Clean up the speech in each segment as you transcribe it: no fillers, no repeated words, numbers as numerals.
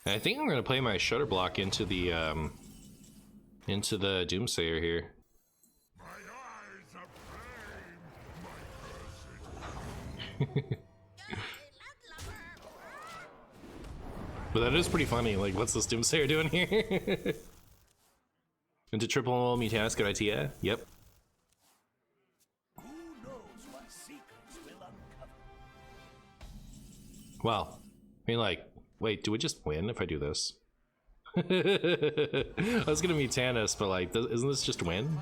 And I think I'm gonna play my Shudderblock into the Doomsayer here. My eyes are flame, my But that is pretty funny. Like, what's this Doomsayer doing here? Into triple Mutanus, good idea. Yep. Who knows what secrets will uncover? Well, I mean, like, wait, do we just win if I do this? I was gonna Mutanus, but like, isn't this just win?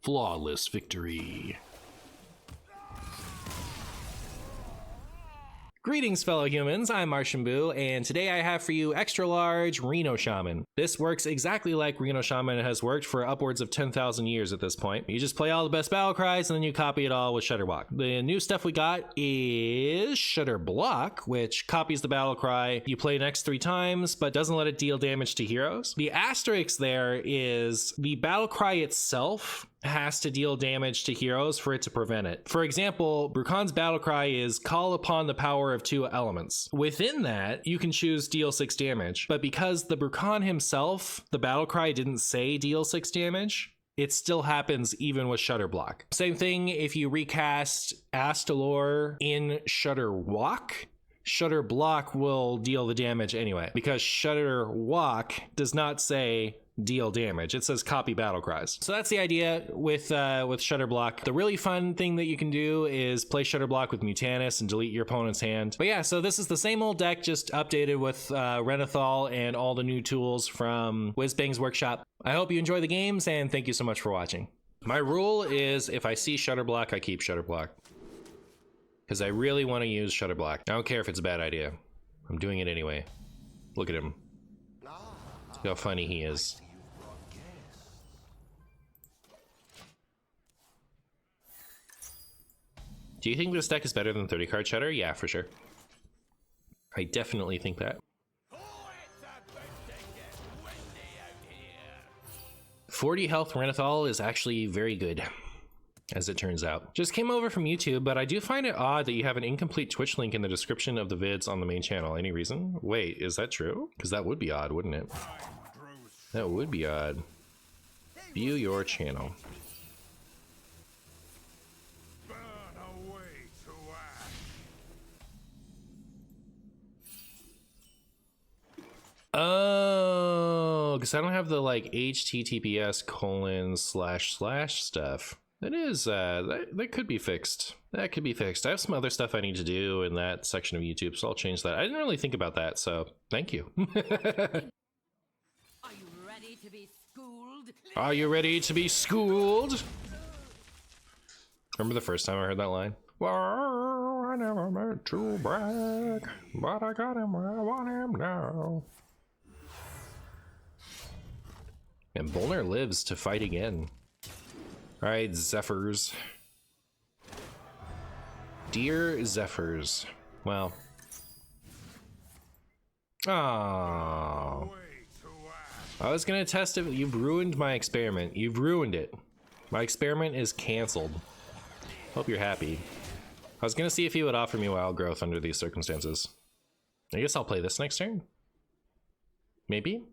Flawless victory. Greetings, fellow humans. I'm MartianBuu, and today I have for you extra large Reno Shaman. This works exactly like Reno Shaman has worked for upwards of 10,000 years at this point. You just play all the best battle cries and then you copy it all with Shudderwock. The new stuff we got is Shudderblock, which copies the battle cry. You play next 3 times, but doesn't let it deal damage to heroes. The asterisk there is the battle cry itself has to deal damage to heroes for it to prevent it. For example, Brukan's battle cry is call upon the power of 2 elements. Within that, you can choose deal 6 damage, but because the Brukan himself, the battle cry didn't say deal 6 damage, it still happens even with Shudderblock. Same thing if you recast Astalor in Shudderwock. Shudderblock will deal the damage anyway, because Shudderwock does not say deal damage. It says copy battle cries. So that's the idea with Shudderblock. The really fun thing that you can do is play Shudderblock with Mutanus and delete your opponent's hand. But yeah, so this is the same old deck, just updated with Renethal and all the new tools from Whizbang's workshop. I hope you enjoy the games, and thank you so much for watching. My rule is if I see Shudderblock, I keep Shudderblock. Because I really want to use Shudderblock. I don't care if it's a bad idea. I'm doing it anyway. Look at him. Look how funny he is. Do you think this deck is better than 30 card Shudder? Yeah, for sure. I definitely think that. 40 health Renethal is actually very good, as it turns out. Just came over from YouTube, but I do find it odd that you have an incomplete Twitch link in the description of the vids on the main channel. Any reason? Wait, is that true? Because that would be odd, wouldn't it? That would be odd. View your channel. Oh, because I don't have the like https:// stuff. That is, that could be fixed. That could be fixed. I have some other stuff I need to do in that section of YouTube, so I'll change that. I didn't really think about that, so thank you. Are you ready to be schooled? Are you ready to be schooled? Remember the first time I heard that line? Well, I never meant to brag, but I got him where I want him now. And Bolner lives to fight again. Alright, Zephyrs. Dear Zephyrs. Well. Aww. I was gonna test it. You've ruined my experiment. You've ruined it. My experiment is canceled. Hope you're happy. I was gonna see if he would offer me wild growth under these circumstances. I guess I'll play this next turn. Maybe?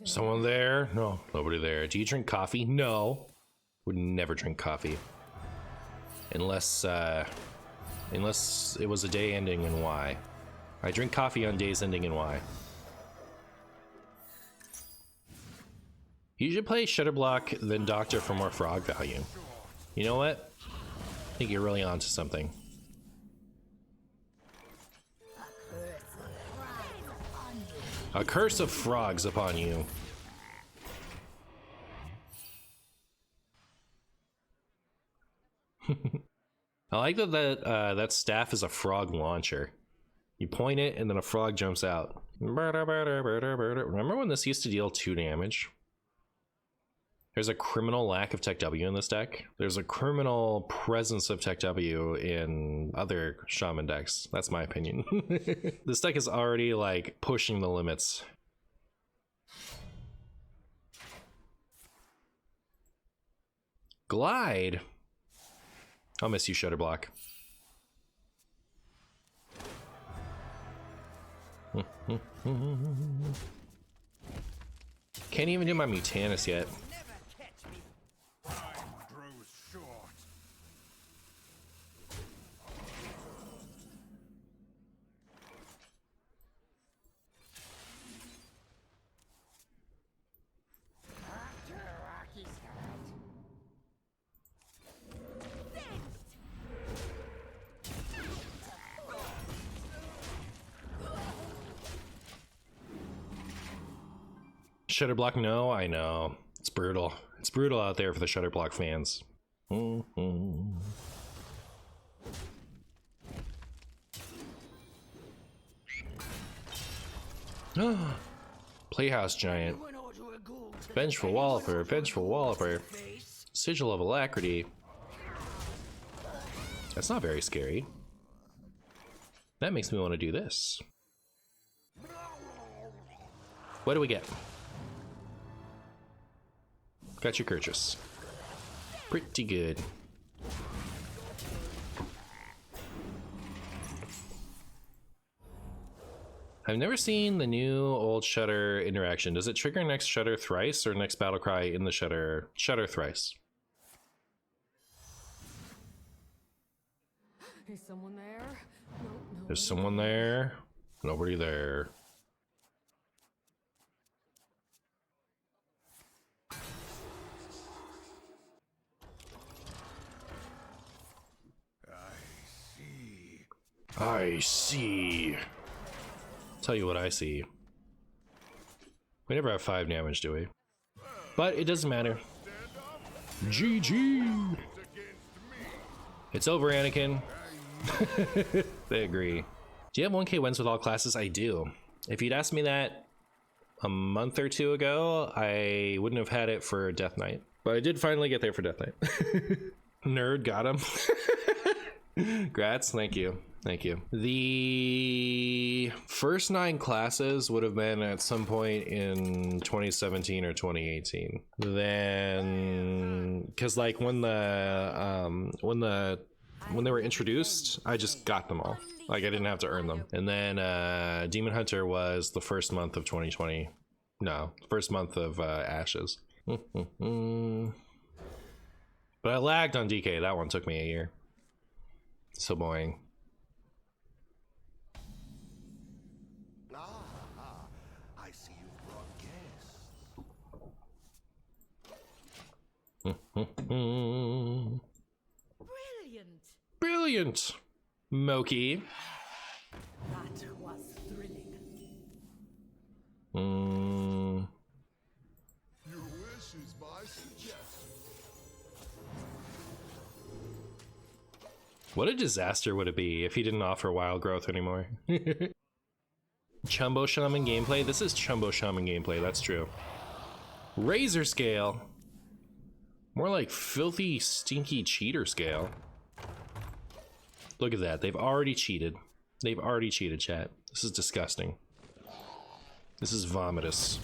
Someone there? No, nobody there. Do you drink coffee? No. Would never drink coffee. Unless it was a day ending in Y. I drink coffee on days ending in Y. You should play Shudderblock, then Doctor for more frog value. You know what? I think you're really onto something. A curse of frogs upon you. I like that that staff is a frog launcher. You point it and then a frog jumps out. Remember when this used to deal 2 damage? There's a criminal lack of Tech W in this deck. There's a criminal presence of Tech W in other Shaman decks. That's my opinion. This deck is already like pushing the limits. Glide. I'll miss you, Shudderblock. Can't even do my Mutanus yet. Time grows short. Shudderblock, no, I know. It's brutal. It's brutal out there for the Shudderblock fans. Playhouse Giant. Vengeful Walloper, Vengeful Walloper. Sigil of Alacrity. That's not very scary. That makes me want to do this. What do we get? Got your Kurchus. Pretty good. I've never seen the new old Shudder interaction. Does it trigger next Shudder thrice or next battle cry in the Shudder? Shudder thrice. Is someone there? No, There's someone there. Nobody there. I see. Tell you what I see. We never have 5 damage, do we? But it doesn't matter. GG! It's over, Anakin. They agree. Do you have 1k wins with all classes? I do. If you'd asked me that a month or 2 ago, I wouldn't have had it for Death Knight. But I did finally get there for Death Knight. Nerd, got him. Grats, thank you. Thank you. The first 9 classes would have been at some point in 2017 or 2018. Then, because like when they were introduced, I just got them all. Like I didn't have to earn them. And then Demon Hunter was the first month of 2020. No, first month of Ashes. But I lagged on DK. That one took me a year. So boring. I see you brought guests. Brilliant. Brilliant, Moki. That was thrilling. Your wish is my suggestion. What a disaster would it be if he didn't offer wild growth anymore? Chumbo Shaman gameplay? This is Chumbo Shaman gameplay, that's true. Razor scale. More like filthy, stinky cheater scale. Look at that, they've already cheated. They've already cheated, chat. This is disgusting. This is vomitous.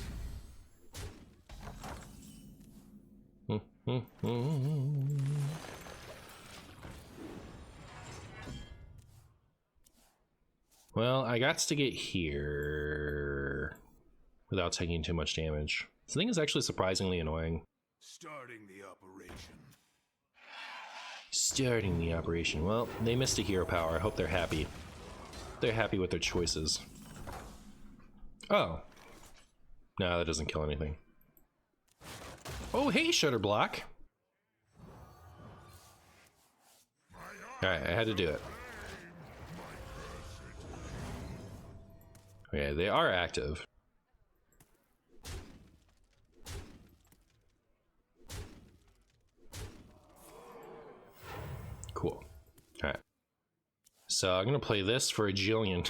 Well, I got to get here without taking too much damage. This thing is actually surprisingly annoying. Starting the operation. Starting the operation. Well, they missed a hero power. I hope they're happy. They're happy with their choices. Oh. No, that doesn't kill anything. Oh, hey, Shudderblock. Alright, I had to do it. Okay, they are active. Cool. Alright. So I'm gonna play this for a jillion.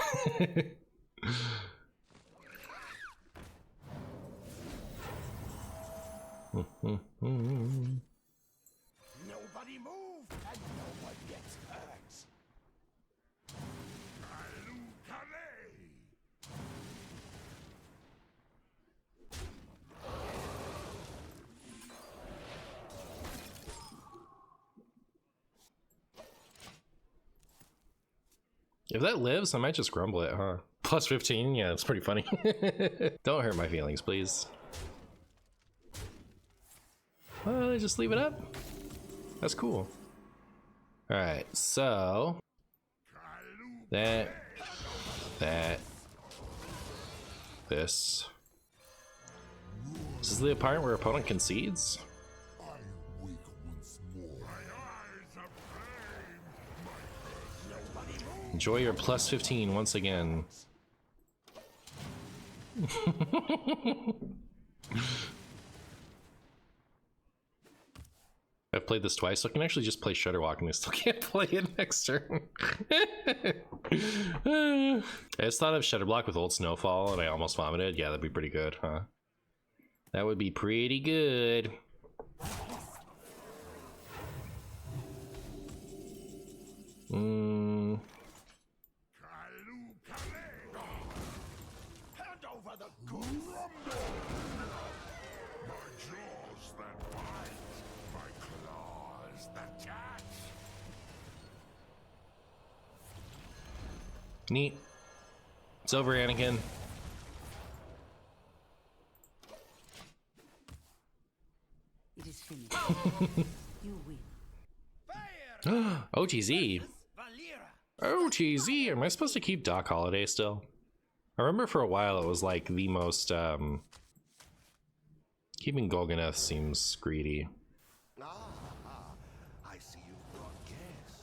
Nobody move, and no one gets hurt. If that lives, I might just grumble it, huh? Plus 15, yeah, it's pretty funny. Don't hurt my feelings, please. Well, just leave it up. That's cool. Alright, so this. This is the part where opponent concedes? Enjoy your plus 15 once again. I've played this twice, so I can actually just play Shudderwock and I still can't play it next turn. I just thought of Shudderblock with Old Snowfall and I almost vomited. Yeah, that'd be pretty good, huh? That would be pretty good. Hand over the goods. My jaws that bite, my claws that catch. Neat. It's over, Anakin. It is finished. You win. OTZ. OTZ. Am I supposed to keep Doc Holliday still? I remember for a while it was like the most, keeping Golganeth seems greedy. I see you brought guests.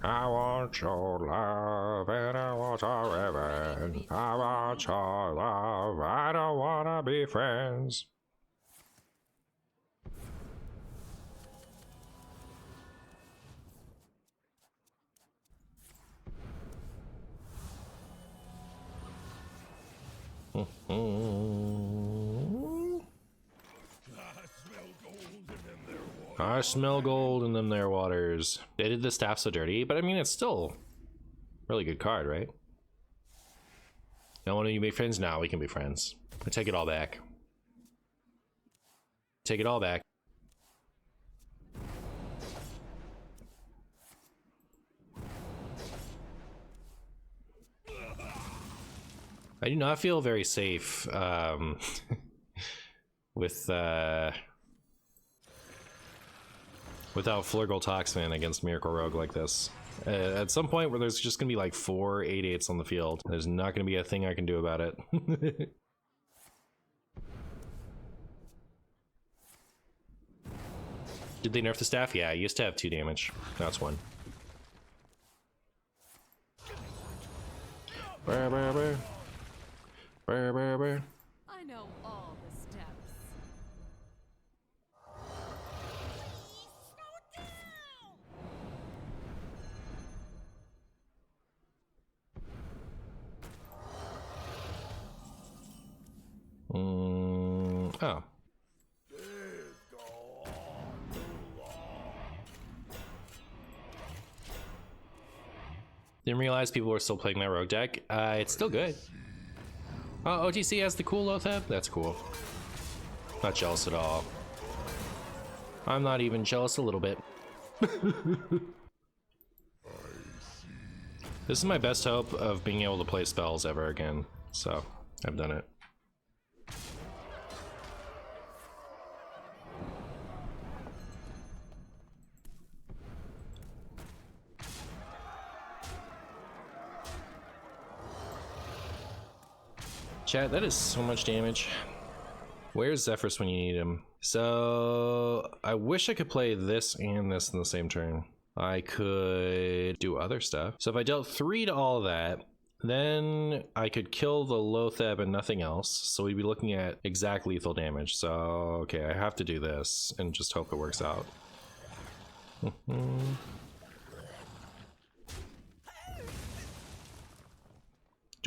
I want your love and I want your revenge. I want your love. I don't wanna be friends. I smell gold in them there waters. They did the staff so dirty, but I mean, it's still a really good card, right? Don't want to be friends now. We can be friends. I take it all back. Take it all back. I do not feel very safe with without Flurgle Toxin against Miracle Rogue like this. At some point where there's just gonna be like 4 8/8s on the field, there's not gonna be a thing I can do about it. Did they nerf the staff? Yeah, I used to have 2 damage. Now it's 1. Brr, brr, brr. Brr, brr, brr. I know all the steps. Oh. Didn't realize people were still playing that rogue deck. It's still good. Oh, OTC has the cool Lothab? That's cool. Not jealous at all. I'm not even jealous a little bit. This is my best hope of being able to play spells ever again. So, I've done it. Chat, that is so much damage. Where's Zephyrus when you need him? So, I wish I could play this and this in the same turn. I could do other stuff. So if I dealt 3 to all of that, then I could kill the Lothab and nothing else. So we'd be looking at exact lethal damage. So, okay, I have to do this and just hope it works out.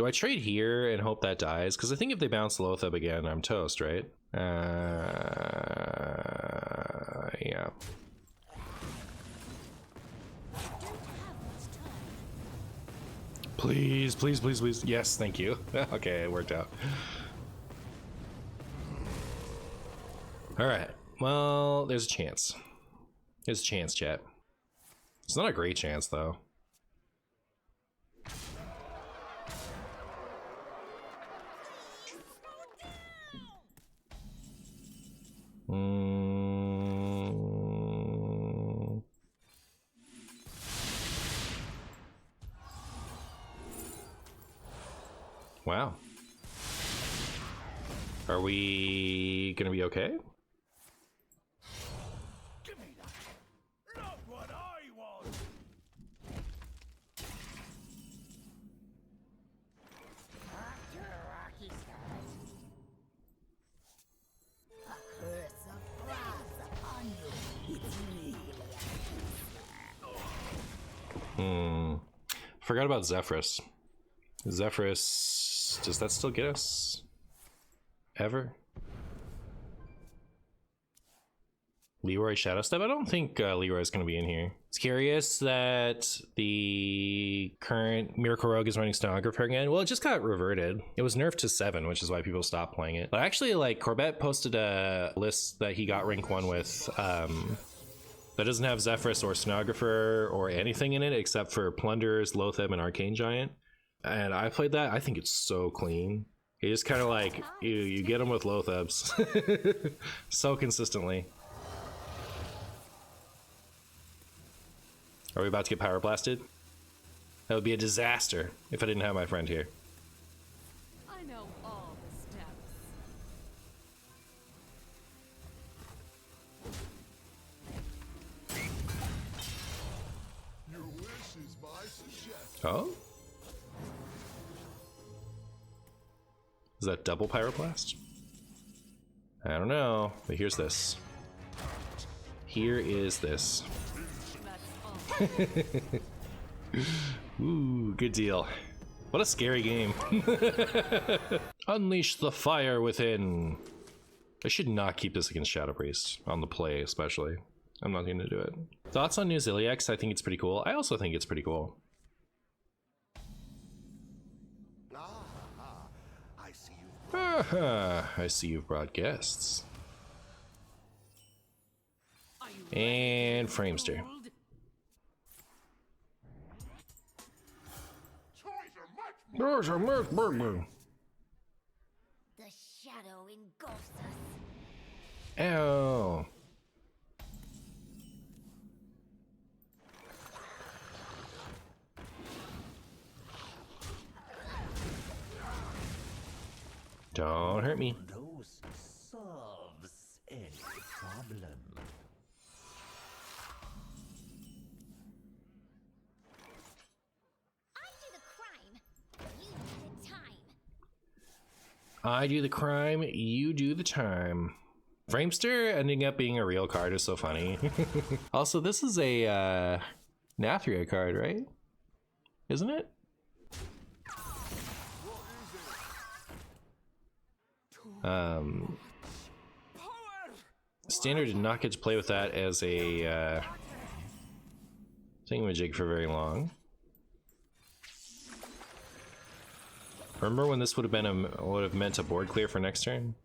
Do I trade here and hope that dies? Because I think if they bounce Lothab again, I'm toast, right? Yeah. Please, please, please, please. Yes, thank you. Okay, it worked out. All right. Well, there's a chance. There's a chance, chat. It's not a great chance, though. Wow. Are we gonna be okay? Give me that. Not what I want. Forgot about Zephyrus. Zephyrus, does that still get us? Ever? Leroy Shadowstep? I don't think Leroy's going to be in here. It's curious that the current Miracle Rogue is running Stenographer again. Well, it just got reverted. It was nerfed to 7, which is why people stopped playing it. But actually, like, Corbett posted a list that he got rank 1 with that doesn't have Zephyrus or Stenographer or anything in it except for Plunderers, Lothab, and Arcane Giant. And I played that. I think it's so clean. You just kind of like, you get them with Lothabs so consistently. Are we about to get power blasted? That would be a disaster if I didn't have my friend here. I know all the steps. Your wish is my suggestion. Oh? Is that double Pyroblast? I don't know, but here's this. Here is this. Ooh, good deal. What a scary game. Unleash the fire within. I should not keep this against Shadow Priest, on the play especially. I'm not going to do it. Thoughts on New Ziliax? I think it's pretty cool. I also think it's pretty cool. I see you've brought guests. And Framester. Choice are much more. The shadow engulfs us. Ow. Don't hurt me. Dose solves any problem. I do the crime. You do I do the crime, you do the the time. time. Framester ending up being a real card is so funny. Also, this is a Nathria card, right? Isn't it? Standard did not get to play with that as a thingamajig for very long. Remember when this would have been would have meant a board clear for next turn?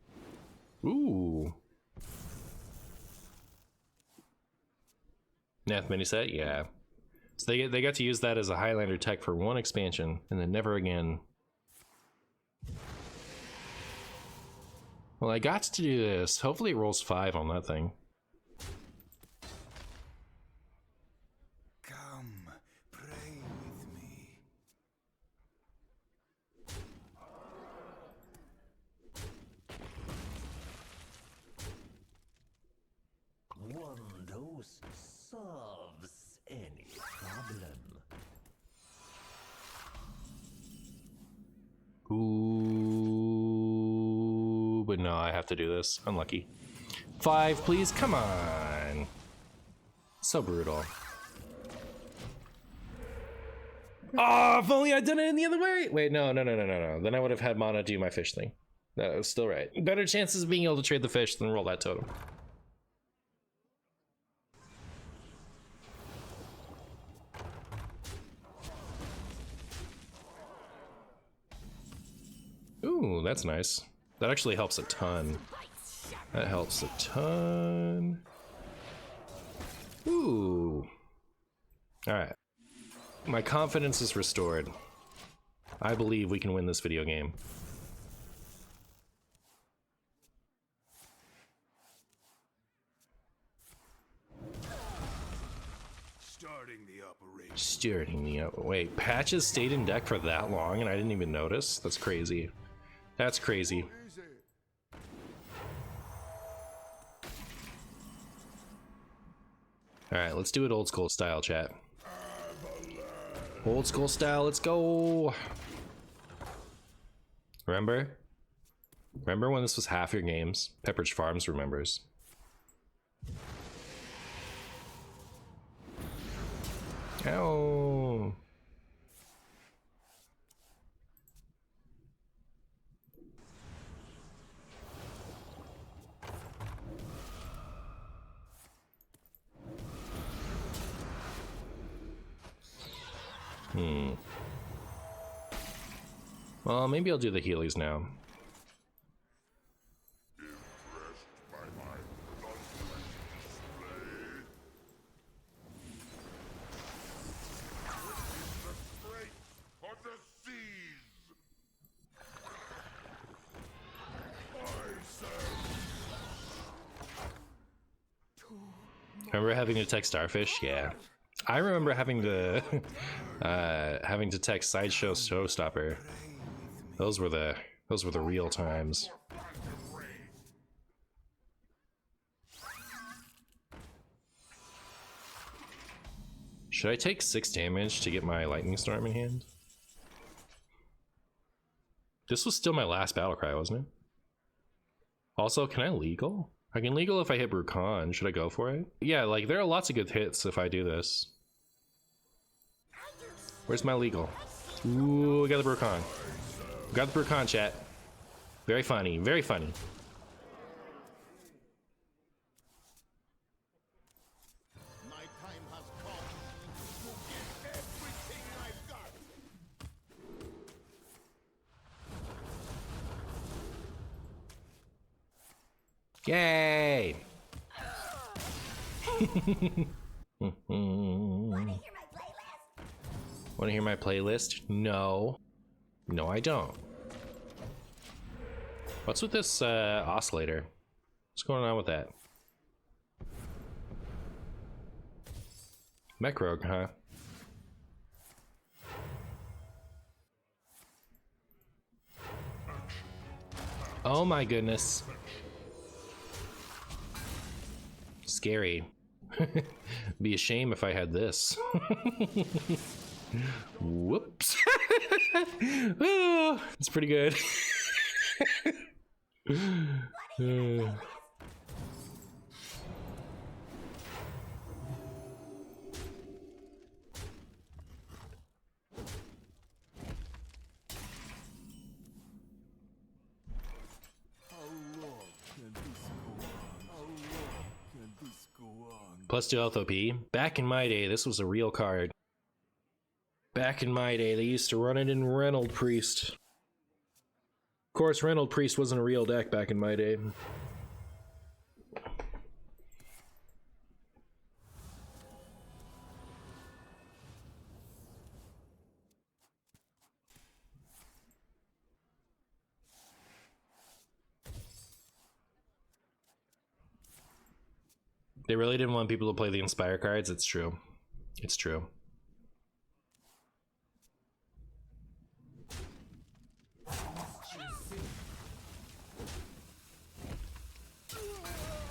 Ooh. Nath mini set, yeah. So they got to use that as a Highlander tech for one expansion, and then never again. Well, I got to do this. Hopefully it rolls 5 on that thing. Come, pray with me. One dose solves any problem. Ooh, but no, I have to do this. Unlucky. 5, please. Come on. So brutal. Oh, if only I'd done it in the other way. Wait, no. Then I would have had mana do my fish thing. That was still right. Better chances of being able to trade the fish than roll that totem. Ooh, that's nice. That actually helps a ton. That helps a ton. Ooh. Alright. My confidence is restored. I believe we can win this video game. Starting the up. Wait, patches stayed in deck for that long and I didn't even notice? That's crazy. That's crazy. Alright, let's do it old school style, chat. Old school style, let's go! Remember? Remember when this was half your games? Pepperidge Farms remembers. Ow! Well, maybe I'll do the Heelys now. Remember having to text Starfish? Yeah. I remember having to text Sideshow Showstopper. Those were the real times. Should I take 6 damage to get my Lightning Storm in hand? This was still my last Battlecry, wasn't it? Also, can I legal? I can legal if I hit Brucon. Should I go for it? Yeah, like there are lots of good hits if I do this. Where's my legal? Ooh, I got the Brucon. Got the Brucon, chat. Very funny, very funny. My time has come to give everything I've got. Yay! Want to hear my playlist? No. No, I don't. What's with this oscillator? What's going on with that? Mech Rogue, huh? Oh my goodness. Scary. Be a shame if I had this. Whoops. Oh, it's pretty good. Plus 2 health OP. Back in my day, this was a real card. Back in my day, they used to run it in Reynolds Priest. Of course, Reynolds Priest wasn't a real deck back in my day. They really didn't want people to play the Inspire cards. It's true. It's true.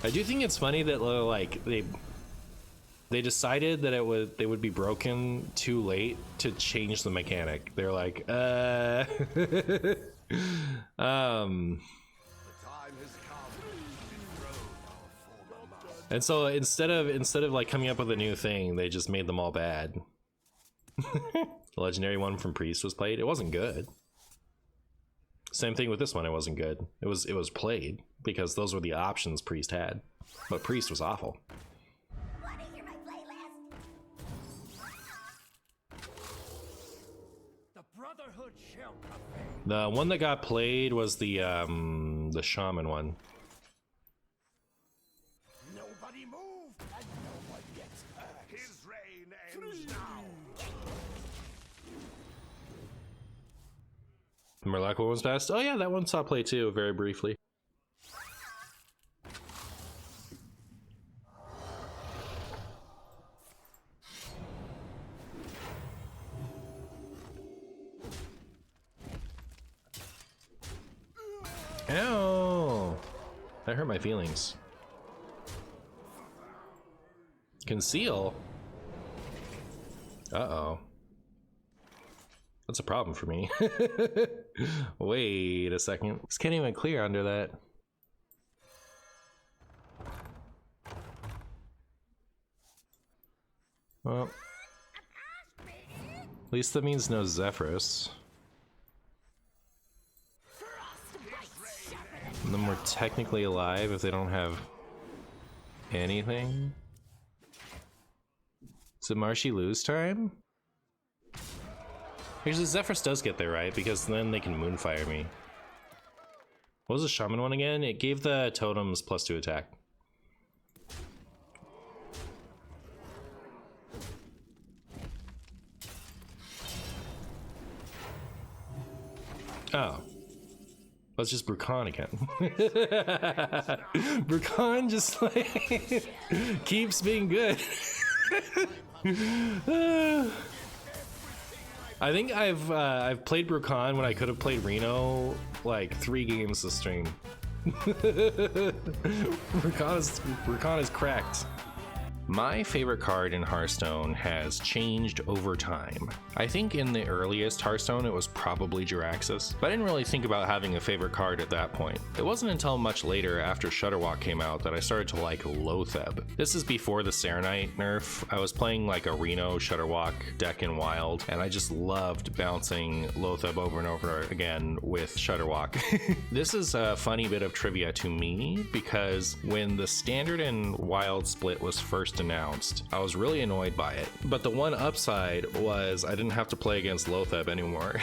I do think it's funny that like they decided that they would be broken too late to change the mechanic. They're like, and so instead of like coming up with a new thing, they just made them all bad. The legendary one from Priest was played. It wasn't good. Same thing with this one. It wasn't good. It was played because those were the options Priest had, but Priest was awful. Want to hear my playlist? The Brotherhood shall prevail. The one that got played was the Shaman one. Nobody move, and no one gets hurt. His reign ends now. Murloc one was best. Oh yeah, that one saw play too, very briefly. Ow! That hurt my feelings. Conceal? Uh-oh. That's a problem for me. Wait a second. This can't even clear under that. Well, at least that means no Zephrys. And then we're technically alive if they don't have anything. Is it Marshy lose time? Actually, Zephrys does get there, right? Because then they can Moonfire me. What was the Shaman one again? It gave the totems +2 attack. Oh. Let's just Brucon again. Brucon just like keeps being good. I think I've played Brucon when I could have played Reno like 3 games this stream. Brucon is cracked. My favorite card in Hearthstone has changed over time. I think in the earliest Hearthstone it was probably Jiraxxus, but I didn't really think about having a favorite card at that point. It wasn't until much later after Shudderwock came out that I started to like Lotheb. This is before the Serenite nerf. I was playing like a Reno Shudderwock deck in Wild, and I just loved bouncing Lotheb over and over again with Shudderwock. This is a funny bit of trivia to me because when the Standard and Wild split was first announced, I was really annoyed by it. But the one upside was I didn't have to play against Lotheb anymore.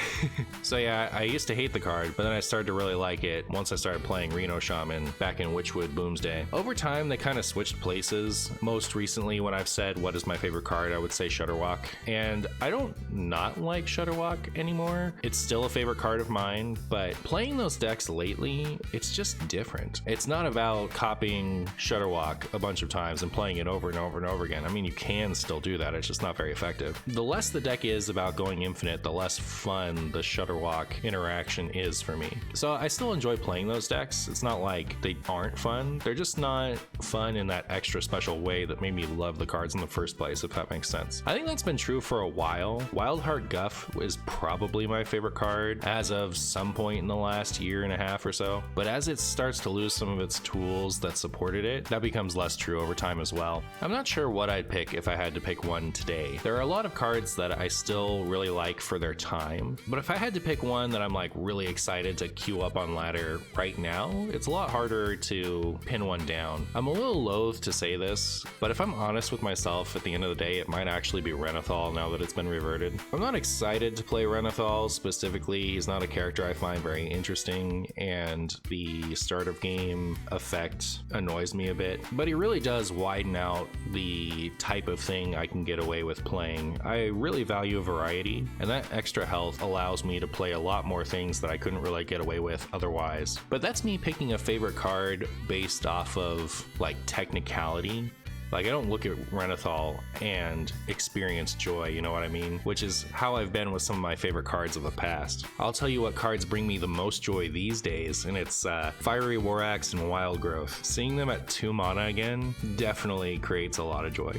So yeah, I used to hate the card, but then I started to really like it once I started playing Reno Shaman back in Witchwood Boomsday. Over time, they kind of switched places. Most recently, when I've said what is my favorite card, I would say Shudderwock. And I don't not like Shudderwock anymore. It's still a favorite card of mine, but playing those decks lately, it's just different. It's not about copying Shudderwock a bunch of times and playing it over and over and over again. I mean, you can still do that, it's just not very effective. The less the deck is about going infinite, the less fun the Shudderwock interaction is for me. So I still enjoy playing those decks. It's not like they aren't fun, they're just not fun in that extra special way that made me love the cards in the first place, if that makes sense. I think that's been true for a while. Wildheart Guff is probably my favorite card as of some point in the last year and a half or so, but as it starts to lose some of its tools that supported it, that becomes less true over time as well. I'm not sure what I'd pick if I had to pick one today. There are a lot of cards that I still really like for their time, but if I had to pick one that I'm like really excited to queue up on ladder right now, it's a lot harder to pin one down. I'm a little loath to say this, but if I'm honest with myself, at the end of the day, it might actually be Renathal now that it's been reverted. I'm not excited to play Renathal specifically. He's not a character I find very interesting, and the start of game effect annoys me a bit, but he really does widen out the type of thing I can get away with playing. I really value variety, and that extra health allows me to play a lot more things that I couldn't really get away with otherwise. But that's me picking a favorite card based off of like technicality. Like, I don't look at Renathal and experience joy, you know what I mean? Which is how I've been with some of my favorite cards of the past. I'll tell you what cards bring me the most joy these days, and it's Fiery War Axe and Wild Growth. Seeing them at 2 mana again definitely creates a lot of joy.